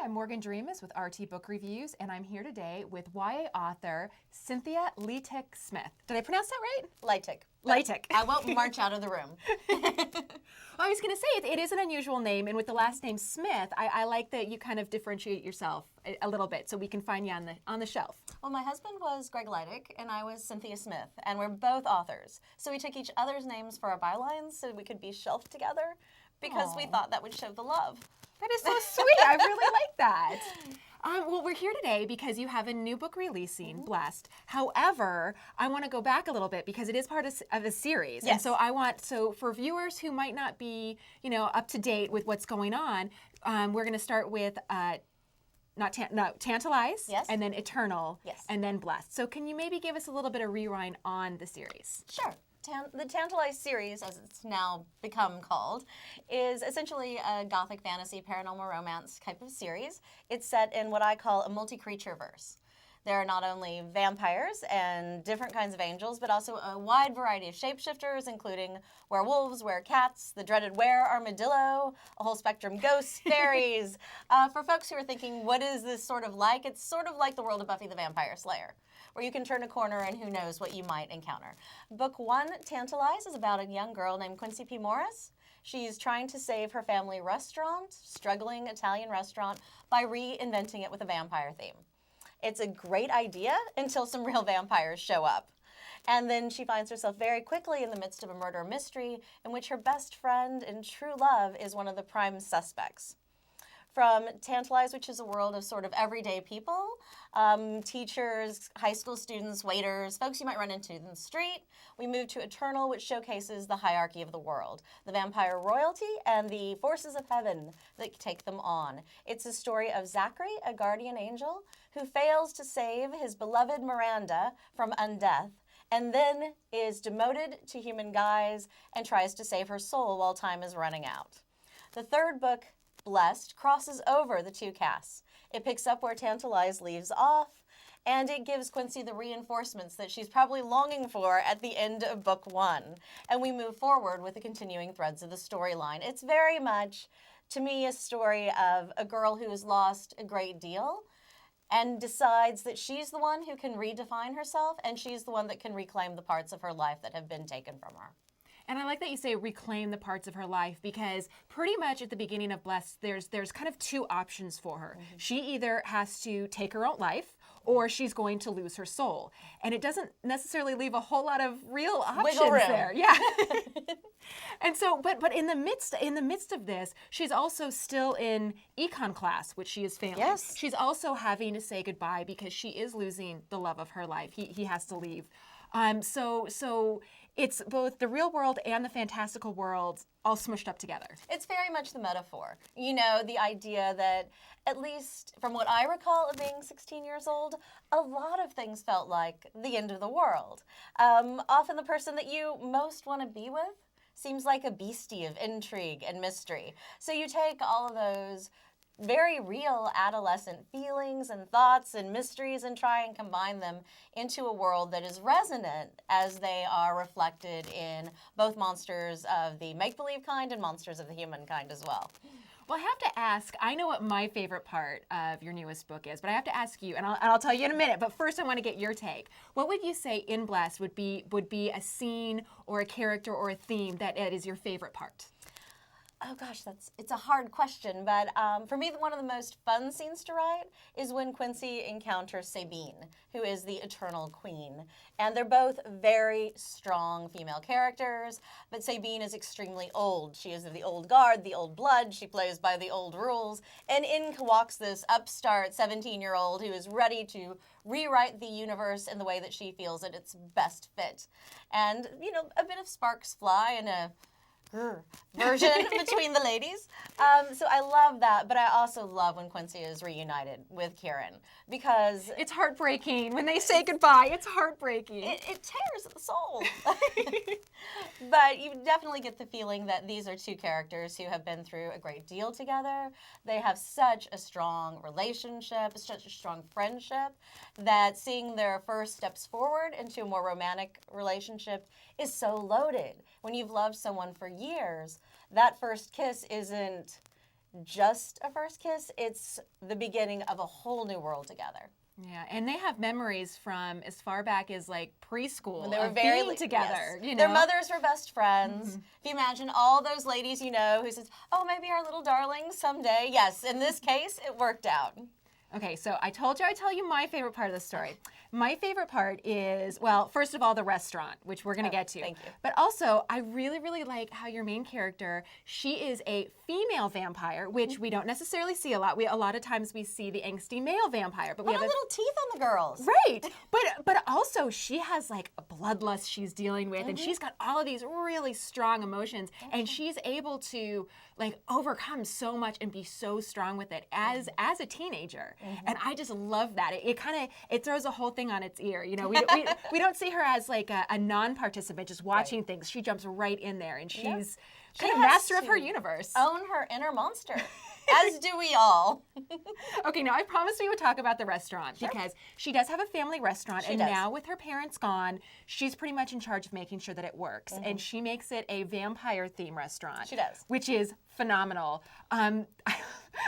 I'm Morgan Dreamus with RT Book Reviews, and I'm here today with YA author Cynthia Leitich Smith. Did I pronounce that right? Leitich. Leitich. I won't march out of the room. I was going to say, it is an unusual name, and with the last name Smith, I like that you kind of differentiate yourself a little bit so we can find you on the shelf. Well, my husband was Greg Leitich, and I was Cynthia Smith, and we're both authors. So we took each other's names for our bylines so we could be shelved together because we thought that would show the love. That is so sweet. I really like that. Well, we're here today because you have a new book releasing, Blessed. However, I want to go back a little bit because it is part of a series. Yes. And so for viewers who might not be, up to date with what's going on, we're going to start with Tantalize, Yes. and then Eternal, Yes. and then Blessed. So can you maybe give us a little bit of rewind on the series? Sure. The Tantalize series, as it's now become called, is essentially a gothic fantasy paranormal romance type of series. It's set in what I call a multi-creature verse. There are not only vampires and different kinds of angels, but also a wide variety of shapeshifters, including werewolves, werecats, the dreaded were-armadillo, a whole spectrum, ghosts, fairies. For folks who are thinking, what is this sort of like? It's sort of like the world of Buffy the Vampire Slayer, where you can turn a corner and who knows what you might encounter. Book 1, Tantalize, is about a young girl named Quincy P. Morris. She's trying to save her family restaurant, struggling Italian restaurant, by reinventing it with a vampire theme. It's a great idea until some real vampires show up. And then she finds herself very quickly in the midst of a murder mystery in which her best friend and true love is one of the prime suspects. From Tantalize, which is a world of sort of everyday people, teachers, high school students, waiters, folks you might run into in the street, we move to Eternal, which showcases the hierarchy of the world, the vampire royalty and the forces of heaven that take them on. It's a story of Zachary, a guardian angel, who fails to save his beloved Miranda from undeath, and then is demoted to human guise and tries to save her soul while time is running out. The third book, Blessed, crosses over the two casts. It picks up where Tantalize leaves off, and it gives Quincy the reinforcements that she's probably longing for at the end of book 1. And we move forward with the continuing threads of the storyline. It's very much, to me, a story of a girl who has lost a great deal and decides that she's the one who can redefine herself, and she's the one that can reclaim the parts of her life that have been taken from her. And I like that you say reclaim the parts of her life, because pretty much at the beginning of Blessed, there's kind of two options for her. Mm-hmm. She either has to take her own life, or she's going to lose her soul. And it doesn't necessarily leave a whole lot of real options there. Yeah. And so, but in the midst of this, she's also still in econ class, which she is failing. Yes. She's also having to say goodbye because she is losing the love of her life. He has to leave. So it's both the real world and the fantastical world all smushed up together. It's very much the metaphor. The idea that, at least from what I recall of being 16 years old, a lot of things felt like the end of the world. Often the person that you most want to be with seems like a beastie of intrigue and mystery. So you take all of those very real adolescent feelings and thoughts and mysteries and try and combine them into a world that is resonant as they are reflected in both monsters of the make-believe kind and monsters of the human kind as well. Well, I have to ask, I know what my favorite part of your newest book is, but I have to ask you, and I'll tell you in a minute, but first I want to get your take. What would you say in Blessed would be a scene or a character or a theme that is your favorite part? Oh gosh, it's a hard question, but for me, one of the most fun scenes to write is when Quincy encounters Sabine, who is the Eternal Queen. And they're both very strong female characters, but Sabine is extremely old. She is of the old guard, the old blood, she plays by the old rules, and in walks this upstart 17-year-old who is ready to rewrite the universe in the way that she feels that it's best fit. And, a bit of sparks fly and a version between the ladies. So I love that, but I also love when Quincy is reunited with Kieran, because it's heartbreaking. When they say goodbye, it's heartbreaking. It tears at the soul. But you definitely get the feeling that these are two characters who have been through a great deal together. They have such a strong relationship, such a strong friendship, that seeing their first steps forward into a more romantic relationship is so loaded. When you've loved someone for years, that first kiss isn't just a first kiss. It's the beginning of a whole new world together. Yeah, and they have memories from as far back as like preschool When they were of very being together. yes. You know, Their mothers were best friends. If you imagine all those ladies you know who says, "Oh, maybe our little darling someday." Yes, in this case, it worked out. Okay, so I told you I'd tell you my favorite part of the story. My favorite part is, well, first of all, the restaurant, which we're going to get to. Thank you. But also, I really, really like how your main character, she is a female vampire, which we don't necessarily see a lot. A lot of times we see the angsty male vampire, but we What have a little teeth on the girls. Right, but also she has like a bloodlust she's dealing with, and she's got all of these really strong emotions, and she's able to like overcome so much and be so strong with it as a teenager, and I just love that. It kind of it throws a whole thing on its ear. You know, we don't see her as like a non-participant just watching things. She jumps right in there, and she's kind of master of her universe. Own her inner monster, as do we all. Okay, now I promised we would talk about the restaurant because she does have a family restaurant, and does. now with her parents gone, she's pretty much in charge of making sure that it works, and she makes it a vampire theme restaurant. She does. Which is phenomenal.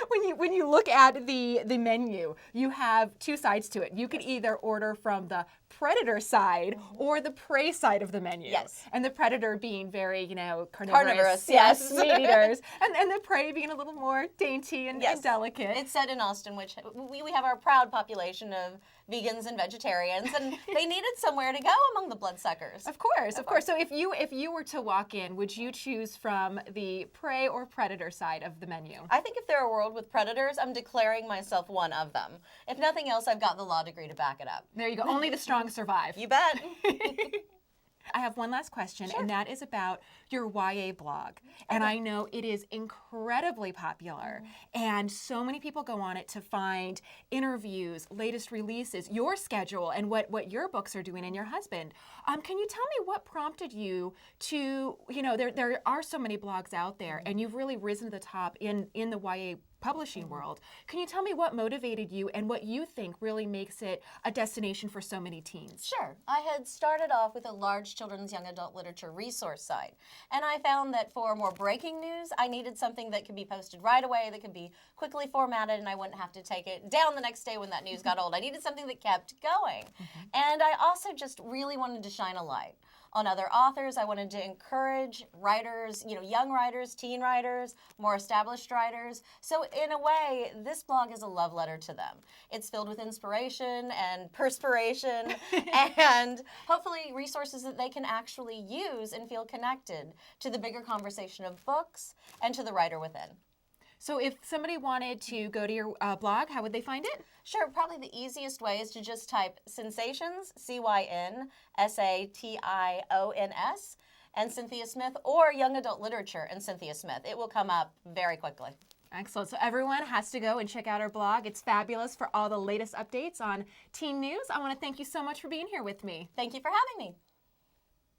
When you look at the menu, you have two sides to it. You could either order from the predator side or the prey side of the menu. Yes. And the predator being very, carnivorous. Carnivorous, Yes, yes. meat eaters. And the prey being a little more dainty and delicate. It's set in Austin, which we have our proud population of vegans and vegetarians, and they needed somewhere to go among the bloodsuckers. Of course, of course. So if you were to walk in, would you choose from the prey or predator side of the menu? I think if there are a world with predators, I'm declaring myself one of them. If nothing else, I've got the law degree to back it up. There you go. Only the strong survive. You bet. I have one last question, and that is about your YA blog. And I know it is incredibly popular, and so many people go on it to find interviews, latest releases, your schedule, and what your books are doing and your husband. Can you tell me what prompted you to, there are so many blogs out there, and you've really risen to the top in the YA publishing world. Can you tell me what motivated you and what you think really makes it a destination for so many teens? Sure. I had started off with a large children's young adult literature resource site, and I found that for more breaking news, I needed something that could be posted right away, that could be quickly formatted, and I wouldn't have to take it down the next day when that news got old. I needed something that kept going. And I also just really wanted to shine a light on other authors. I wanted to encourage writers, young writers, teen writers, more established writers. So in a way, this blog is a love letter to them. It's filled with inspiration and perspiration and hopefully resources that they can actually use and feel connected to the bigger conversation of books and to the writer within. So if somebody wanted to go to your blog, how would they find it? Sure, probably the easiest way is to just type Sensations, CYNSATIONS, and Cynthia Smith, or Young Adult Literature and Cynthia Smith. It will come up very quickly. Excellent. So everyone has to go and check out our blog. It's fabulous for all the latest updates on teen news. I want to thank you so much for being here with me. Thank you for having me.